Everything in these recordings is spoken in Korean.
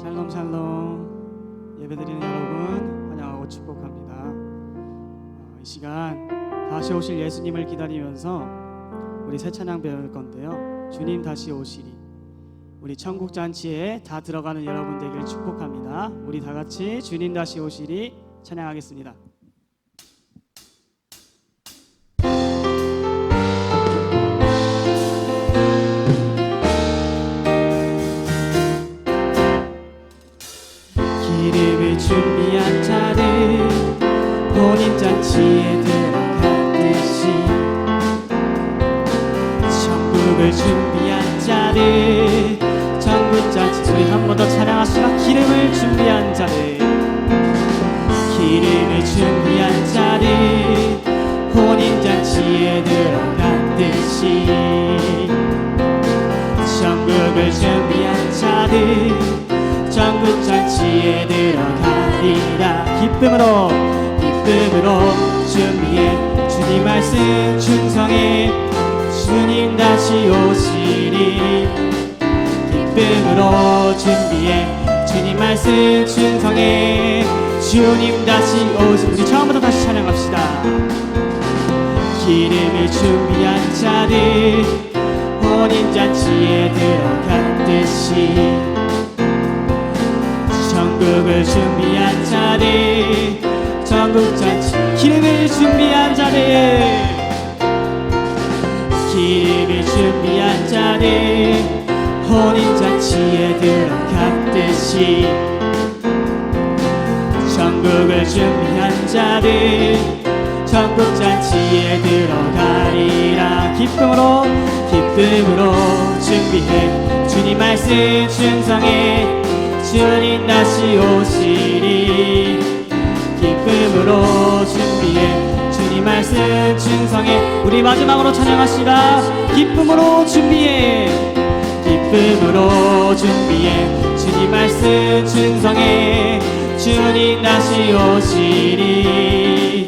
샬롬 샬롬. 예배드리는 여러분 환영하고 축복합니다. 이 시간 다시 오실 예수님을 기다리면서 우리 새 찬양 배울 건데요. 주님 다시 오시리. 우리 천국 잔치에 다 들어가는 여러분 되길 축복합니다. 우리 다 같이 주님 다시 오시리 찬양하겠습니다. 기름을 준비한 자들 혼인잔치에 들어가듯이 천국을 준비한 자들 천국잔치 우리 한 번 더 찬양하시라. 기름을 준비한 자들 기름을 준비한 자들 혼인잔치에 들어가듯이 천국을 준비한 자들 천국잔치에 들어가리라. 기쁨으로 준비해 주님 말씀 충성해 주님 다시 오시리. 기쁨으로 준비해 주님 말씀 충성해 주님 다시 오시리. 우리 처음부터 다시 찬양합시다. 기름을 준비한 자들 혼인잔치에 들어갔듯이 천국을 준비한 자들 천국잔치 기름을 준비한 자들 기름을 준비한 자들 혼인잔치에 들어갔듯이 천국을 준비한 자들 천국잔치에 들어가리라. 기쁨으로 준비해 주님 말씀 충성해 주님 다시 오시리. 기쁨으로 준비해 주님 말씀 충성해. 우리 마지막으로 찬양하시라. 기쁨으로 준비해 주님 말씀 충성해 주님 다시 오시리.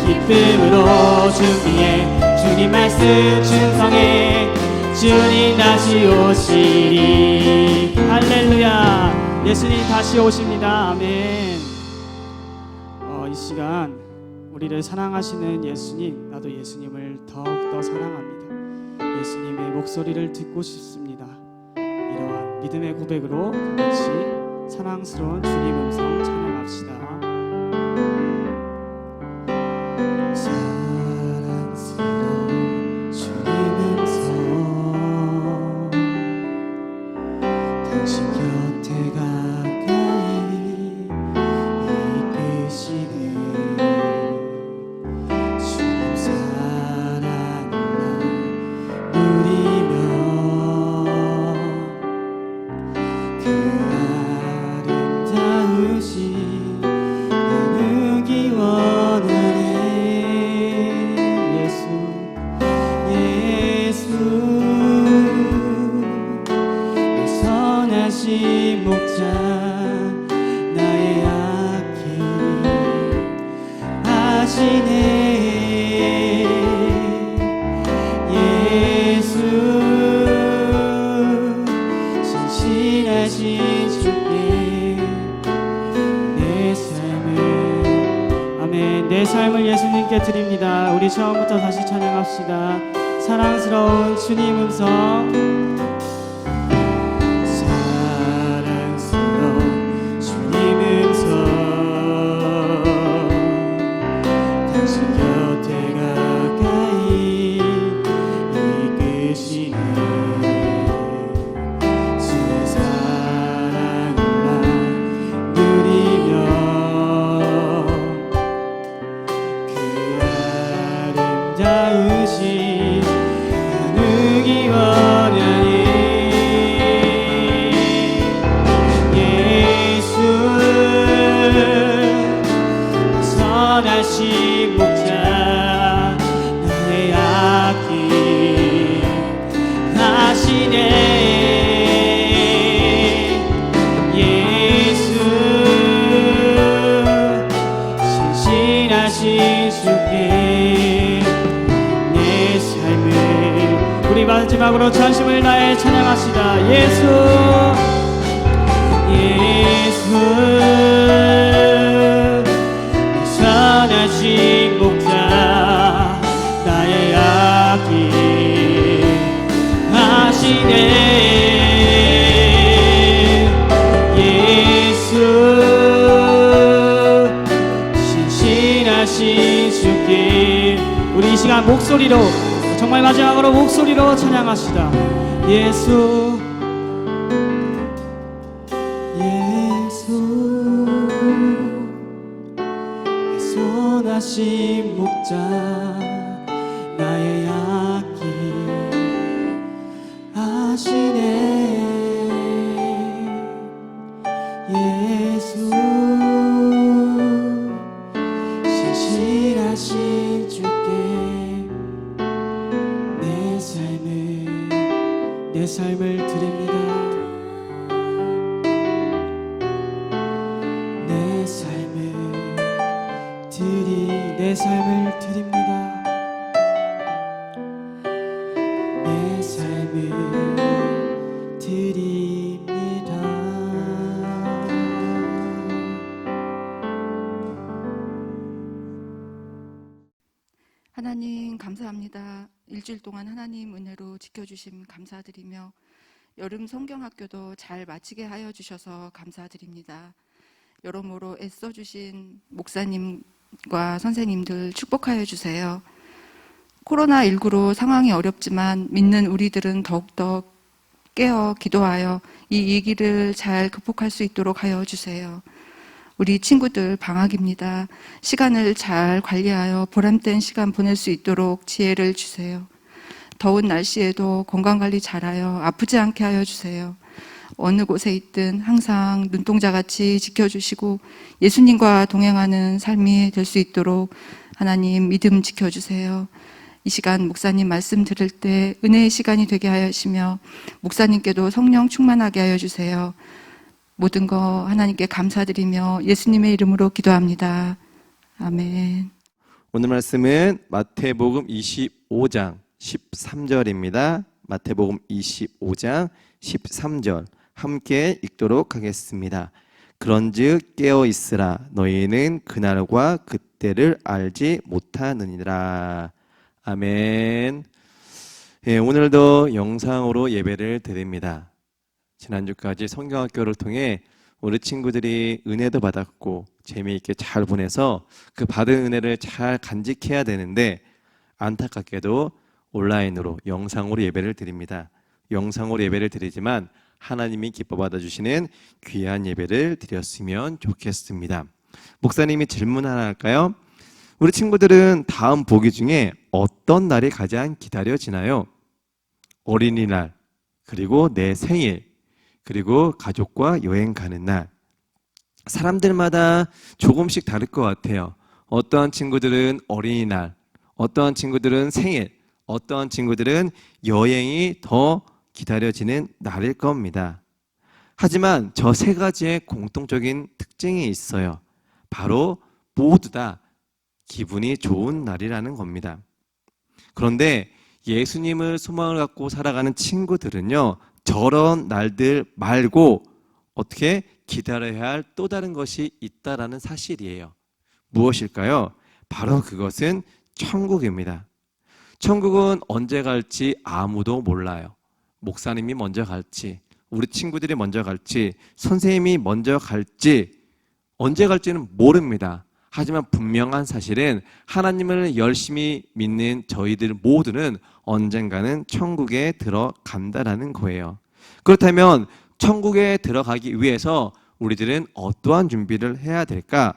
기쁨으로 준비해 주님 말씀 충성해 주님 다시 오시리. 할렐루야. 예수님 다시 오십니다. 아멘. 이 시간 우리를 사랑하시는 예수님, 나도 예수님을 더욱더 사랑합니다. 예수님의 목소리를 듣고 싶습니다. 이러한 믿음의 고백으로 같이 사랑스러운 주님 음성 찬양합시다. 사랑스러운 주님 음성 당신 곁에 목자 나의 앞길 하시네. 예수 신실하신 주께 내 삶을 아멘 내 삶을 예수님께 드립니다. 우리 처음부터 다시 찬양합시다. 사랑스러운 주님 음성 선하신 목자 나의 앞길 하시네. 예수 신실하신 주께 내 삶을 우리 마지막으로 전심을 다해 찬양합시다. 예수 선하신 목자 나의 아기 하시네. 예수 신실하신 주께 우리 이 시간 목소리로 정말 마지막으로 목소리로 찬양합시다. 예수 선하신 목자 나의 아기 하시네. 예수 신실하신 주께 내 삶을 드립니다. 내 삶을 드립니다. 내 삶을 드립니다. 하나님 감사합니다. 일주일 동안 하나님 은혜로 지켜주심 감사드리며 여름 성경학교도 잘 마치게 하여 주셔서 감사드립니다. 여러모로 애써주신 목사님과 선생님들 축복하여 주세요. 코로나19로 상황이 어렵지만 믿는 우리들은 더욱더 깨어 기도하여 이 위기를 잘 극복할 수 있도록 하여 주세요. 우리 친구들 방학입니다. 시간을 잘 관리하여 보람된 시간 보낼 수 있도록 지혜를 주세요. 더운 날씨에도 건강관리 잘하여 아프지 않게 하여 주세요. 어느 곳에 있든 항상 눈동자같이 지켜주시고 예수님과 동행하는 삶이 될 수 있도록 하나님 믿음 지켜주세요. 이 시간 목사님 말씀 들을 때 은혜의 시간이 되게 하시며 목사님께도 성령 충만하게 하여 주세요. 모든 거 하나님께 감사드리며 예수님의 이름으로 기도합니다. 아멘. 오늘 말씀은 마태복음 25장 13절입니다. 마태복음 25장 13절 함께 읽도록 하겠습니다. 그런즉 깨어 있으라 너희는 그날과 그때를 알지 못하느니라. 아멘. 예, 오늘도 영상으로 예배를 드립니다. 지난주까지 성경학교를 통해 우리 친구들이 은혜도 받았고 재미있게 잘 보내서 그 받은 은혜를 잘 간직해야 되는데 안타깝게도 온라인으로 영상으로 예배를 드립니다. 영상으로 예배를 드리지만 하나님이 기뻐 받아주시는 귀한 예배를 드렸으면 좋겠습니다. 목사님이 질문 하나 할까요? 우리 친구들은 다음 보기 중에 어떤 날이 가장 기다려지나요? 어린이날, 그리고 내 생일, 그리고 가족과 여행 가는 날. 사람들마다 조금씩 다를 것 같아요. 어떠한 친구들은 어린이날, 어떠한 친구들은 생일, 어떠한 친구들은 여행이 더 기다려지는 날일 겁니다. 하지만 저 세 가지의 공통적인 특징이 있어요. 바로 모두 다 기분이 좋은 날이라는 겁니다. 그런데 예수님을 소망을 갖고 살아가는 친구들은요, 저런 날들 말고 어떻게 기다려야 할 또 다른 것이 있다라는 사실이에요. 무엇일까요? 바로 그것은 천국입니다. 천국은 언제 갈지 아무도 몰라요. 목사님이 먼저 갈지, 우리 친구들이 먼저 갈지, 선생님이 먼저 갈지, 언제 갈지는 모릅니다. 하지만 분명한 사실은 하나님을 열심히 믿는 저희들 모두는 언젠가는 천국에 들어간다라는 거예요. 그렇다면 천국에 들어가기 위해서 우리들은 어떠한 준비를 해야 될까?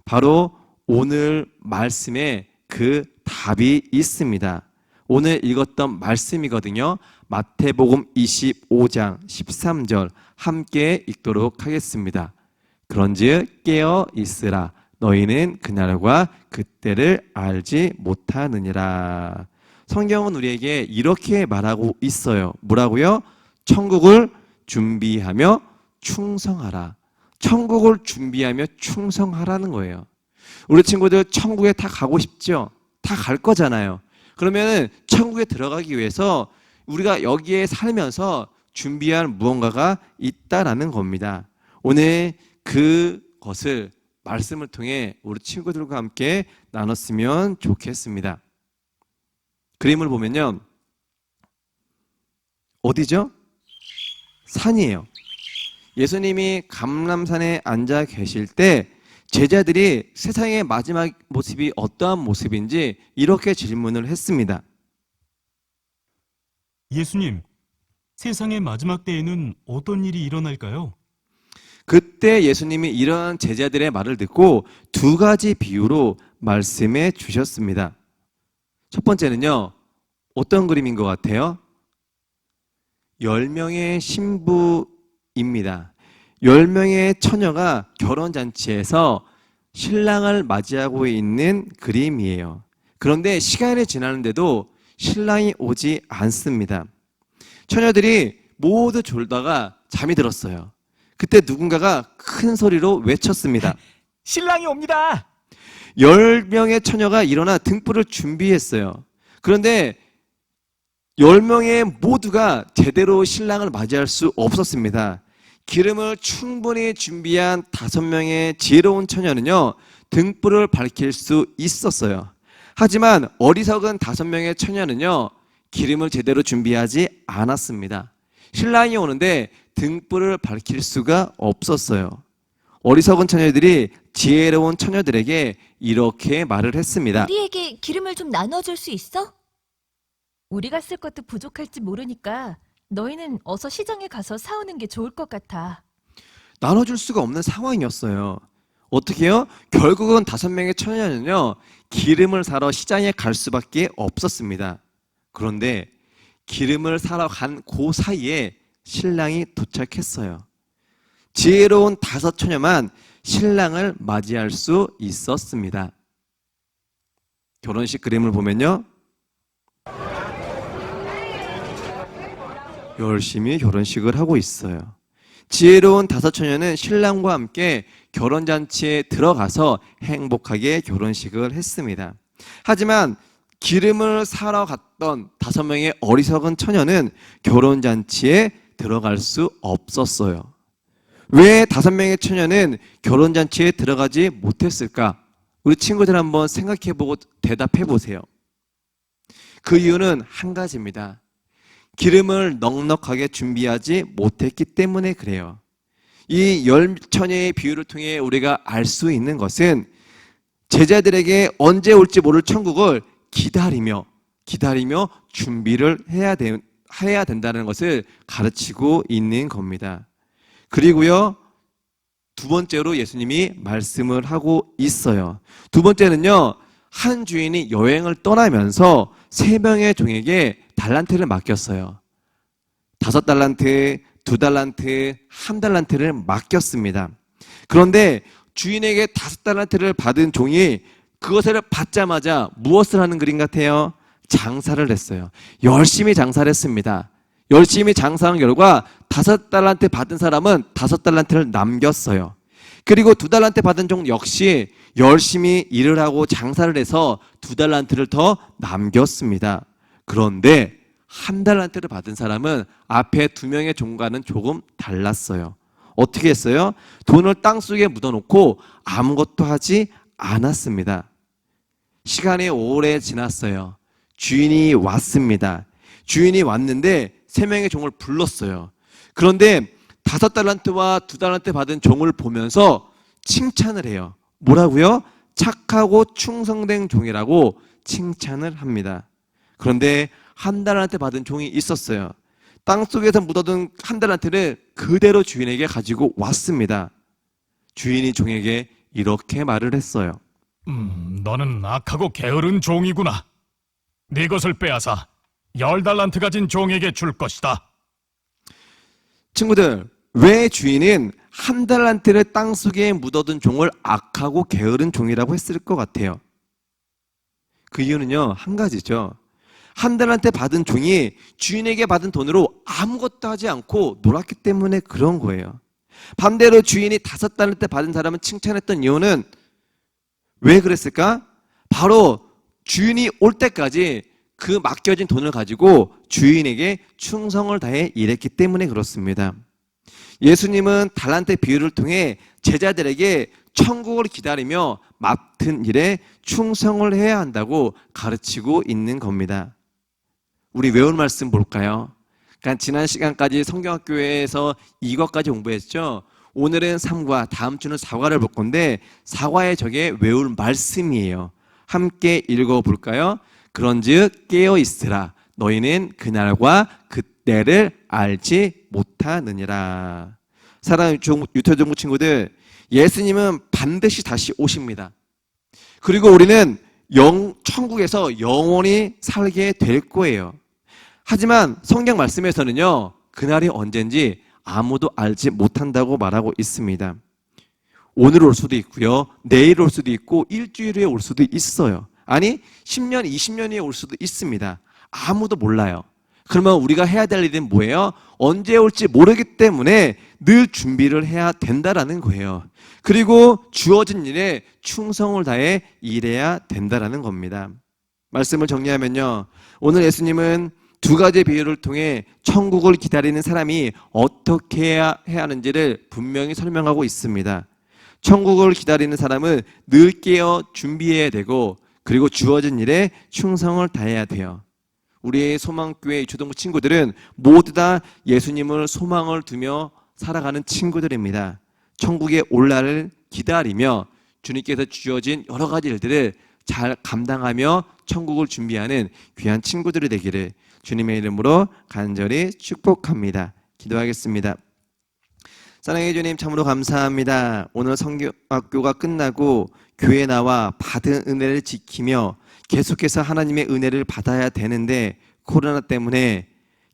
바로 오늘 말씀에 그 답이 있습니다. 오늘 읽었던 말씀이거든요. 마태복음 25장 13절 함께 읽도록 하겠습니다. 그런즉 깨어 있으라 너희는 그날과 그때를 알지 못하느니라. 성경은 우리에게 이렇게 말하고 있어요. 뭐라고요? 천국을 준비하며 충성하라. 천국을 준비하며 충성하라는 거예요. 우리 친구들 천국에 다 가고 싶죠? 다 갈 거잖아요. 그러면 천국에 들어가기 위해서 우리가 여기에 살면서 준비할 무언가가 있다라는 겁니다. 오늘 그것을 말씀을 통해 우리 친구들과 함께 나눴으면 좋겠습니다. 그림을 보면요. 어디죠? 산이에요. 예수님이 감람산에 앉아 계실 때 제자들이 세상의 마지막 모습이 어떠한 모습인지 이렇게 질문을 했습니다. 예수님, 세상의 마지막 때에는 어떤 일이 일어날까요? 그때 예수님이 이러한 제자들의 말을 듣고 두 가지 비유로 말씀해 주셨습니다. 첫 번째는요, 어떤 그림인 것 같아요? 10명의 신부입니다. 10명의 처녀가 결혼잔치에서 신랑을 맞이하고 있는 그림이에요. 그런데 시간이 지나는데도 신랑이 오지 않습니다. 처녀들이 모두 졸다가 잠이 들었어요. 그때 누군가가 큰 소리로 외쳤습니다. 신랑이 옵니다. 10명의 처녀가 일어나 등불을 준비했어요. 그런데 10명의 모두가 제대로 신랑을 맞이할 수 없었습니다. 기름을 충분히 준비한 5명의 지혜로운 처녀는요, 등불을 밝힐 수 있었어요. 하지만 어리석은 5명의 처녀는요, 기름을 제대로 준비하지 않았습니다. 신랑이 오는데 등불을 밝힐 수가 없었어요. 어리석은 처녀들이 지혜로운 처녀들에게 이렇게 말을 했습니다. 우리에게 기름을 좀 나눠줄 수 있어? 우리가 쓸 것도 부족할지 모르니까 너희는 어서 시장에 가서 사오는 게 좋을 것 같아. 나눠줄 수가 없는 상황이었어요. 어떻게 해요? 결국은 5명의 처녀는요, 기름을 사러 시장에 갈 수밖에 없었습니다. 그런데 기름을 사러 간 그 사이에 신랑이 도착했어요. 지혜로운 5 처녀만 신랑을 맞이할 수 있었습니다. 결혼식 그림을 보면요, 열심히 결혼식을 하고 있어요. 지혜로운 5 처녀는 신랑과 함께 결혼잔치에 들어가서 행복하게 결혼식을 했습니다. 하지만 기름을 사러 갔던 5명의 어리석은 처녀는 결혼잔치에 들어갈 수 없었어요. 왜 5명의 처녀는 결혼잔치에 들어가지 못했을까? 우리 친구들 한번 생각해보고 대답해보세요. 그 이유는 한 가지입니다. 기름을 넉넉하게 준비하지 못했기 때문에 그래요. 이 10처녀의 비유를 통해 우리가 알 수 있는 것은 제자들에게 언제 올지 모를 천국을 기다리며 준비를 해야 된다는 것을 가르치고 있는 겁니다. 그리고요, 두 번째로 예수님이 말씀을 하고 있어요. 두 번째는요, 한 주인이 여행을 떠나면서 3명의 종에게 달란트를 맡겼어요. 5달란트, 2달란트, 1달란트를 맡겼습니다. 그런데 주인에게 5달란트를 받은 종이 그것을 받자마자 무엇을 하는 그림 같아요? 장사를 했어요. 열심히 장사를 했습니다. 열심히 장사한 결과 5달란트 받은 사람은 5달란트를 남겼어요. 그리고 2달란트 받은 종 역시 열심히 일을 하고 장사를 해서 2달란트를 더 남겼습니다. 그런데 1달란트를 받은 사람은 앞에 2명의 종과는 조금 달랐어요. 어떻게 했어요? 돈을 땅속에 묻어놓고 아무것도 하지 않았습니다. 시간이 오래 지났어요. 주인이 왔습니다. 주인이 왔는데 3명의 종을 불렀어요. 그런데 5달란트와 2달란트 받은 종을 보면서 칭찬을 해요. 뭐라고요? 착하고 충성된 종이라고 칭찬을 합니다. 그런데 1달란트 받은 종이 있었어요. 땅속에서 묻어둔 1달란트를 그대로 주인에게 가지고 왔습니다. 주인이 종에게 이렇게 말을 했어요. 너는 악하고 게으른 종이구나. 네 것을 빼앗아 10달란트 가진 종에게 줄 것이다. 친구들, 왜 주인은 1달란트를 땅속에 묻어둔 종을 악하고 게으른 종이라고 했을 것 같아요? 그 이유는요, 한 가지죠. 1달란트 받은 종이 주인에게 받은 돈으로 아무것도 하지 않고 놀았기 때문에 그런 거예요. 반대로 주인이 5달란트 받은 사람은 칭찬했던 이유는 왜 그랬을까? 바로 주인이 올 때까지 그 맡겨진 돈을 가지고 주인에게 충성을 다해 일했기 때문에 그렇습니다. 예수님은 달란트 비유를 통해 제자들에게 천국을 기다리며 맡은 일에 충성을 해야 한다고 가르치고 있는 겁니다. 우리 외울 말씀 볼까요? 그러니까 지난 시간까지 성경학교에서 이것까지 공부했죠. 오늘은 3과 다음 주는 4과를 볼 건데 4과에 저게 외울 말씀이에요. 함께 읽어볼까요? 그런즉 깨어 있으라. 너희는 그날과 그때를 알지 못하느니라. 사랑하는 유태종부 친구들, 예수님은 반드시 다시 오십니다. 그리고 우리는 천국에서 영원히 살게 될 거예요. 하지만 성경 말씀에서는요, 그날이 언젠지 아무도 알지 못한다고 말하고 있습니다. 오늘 올 수도 있고요, 내일 올 수도 있고 일주일 후에 올 수도 있어요. 아니 10년, 20년 후에 올 수도 있습니다. 아무도 몰라요. 그러면 우리가 해야 될 일은 뭐예요? 언제 올지 모르기 때문에 늘 준비를 해야 된다라는 거예요. 그리고 주어진 일에 충성을 다해 일해야 된다라는 겁니다. 말씀을 정리하면요, 오늘 예수님은 두 가지 비유를 통해 천국을 기다리는 사람이 어떻게 해야 하는지를 분명히 설명하고 있습니다. 천국을 기다리는 사람은 늘 깨어 준비해야 되고, 그리고 주어진 일에 충성을 다해야 돼요. 우리의 소망교회 초등부 친구들은 모두 다 예수님을 소망을 두며 살아가는 친구들입니다. 천국에 올 날을 기다리며 주님께서 주어진 여러 가지 일들을 잘 감당하며 천국을 준비하는 귀한 친구들이 되기를 주님의 이름으로 간절히 축복합니다. 기도하겠습니다. 사랑해 주님, 참으로 감사합니다. 오늘 성경학교가 끝나고 교회에 나와 받은 은혜를 지키며 계속해서 하나님의 은혜를 받아야 되는데 코로나 때문에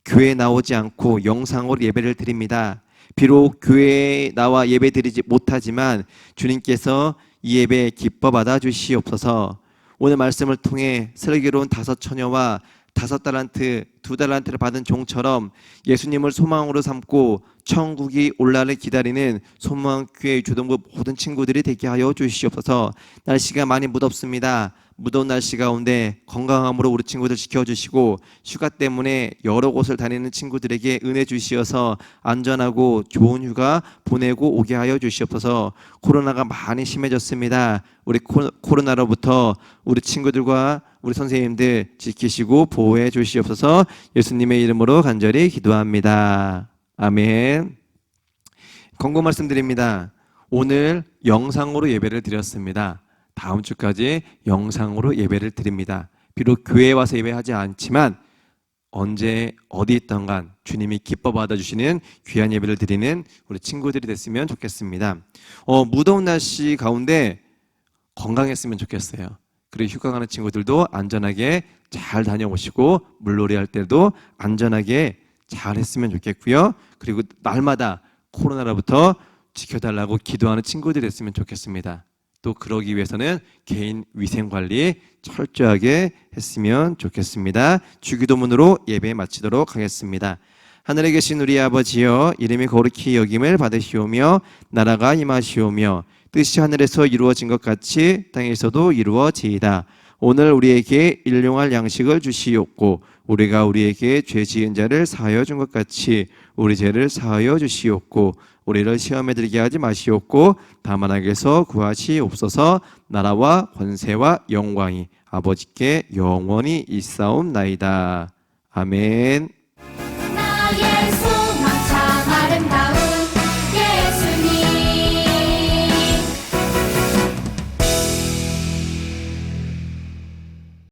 교회에 나오지 않고 영상으로 예배를 드립니다. 비록 교회에 나와 예배 드리지 못하지만 주님께서 이 예배 기뻐 받아 주시옵소서. 오늘 말씀을 통해 슬기로운 5 처녀와 5 달란트, 2 달란트를 받은 종처럼 예수님을 소망으로 삼고 천국이 올 날을 기다리는 소망교회 주동부 모든 친구들이 되게 하여 주시옵소서. 날씨가 많이 무덥습니다. 무더운 날씨 가운데 건강함으로 우리 친구들 지켜주시고, 휴가 때문에 여러 곳을 다니는 친구들에게 은혜 주시어서 안전하고 좋은 휴가 보내고 오게 하여 주시옵소서. 코로나가 많이 심해졌습니다. 우리 코로나로부터 우리 친구들과 우리 선생님들 지키시고 보호해 주시옵소서. 예수님의 이름으로 간절히 기도합니다. 아멘. 권고 말씀드립니다. 오늘 영상으로 예배를 드렸습니다. 다음 주까지 영상으로 예배를 드립니다. 비록 교회에 와서 예배하지 않지만 언제 어디 있던 간 주님이 기뻐 받아주시는 귀한 예배를 드리는 우리 친구들이 됐으면 좋겠습니다. 무더운 날씨 가운데 건강했으면 좋겠어요. 그리고 휴가 가는 친구들도 안전하게 잘 다녀오시고 물놀이 할 때도 안전하게 잘 했으면 좋겠고요. 그리고 날마다 코로나로부터 지켜달라고 기도하는 친구들이 됐으면 좋겠습니다. 또 그러기 위해서는 개인 위생관리 철저하게 했으면 좋겠습니다. 주기도문으로 예배 마치도록 하겠습니다. 하늘에 계신 우리 아버지여, 이름이 거룩히 여김을 받으시오며 나라가 임하시오며 뜻이 하늘에서 이루어진 것 같이 땅에서도 이루어지이다. 오늘 우리에게 일용할 양식을 주시옵고 우리가 우리에게 죄 지은 자를 사하여 준 것 같이 우리 죄를 사하여 주시옵고 우리를 시험에 들게 하지 마시옵고 다만 악에서 구하시옵소서. 나라와 권세와 영광이 아버지께 영원히 있사옵나이다. 아멘. 나의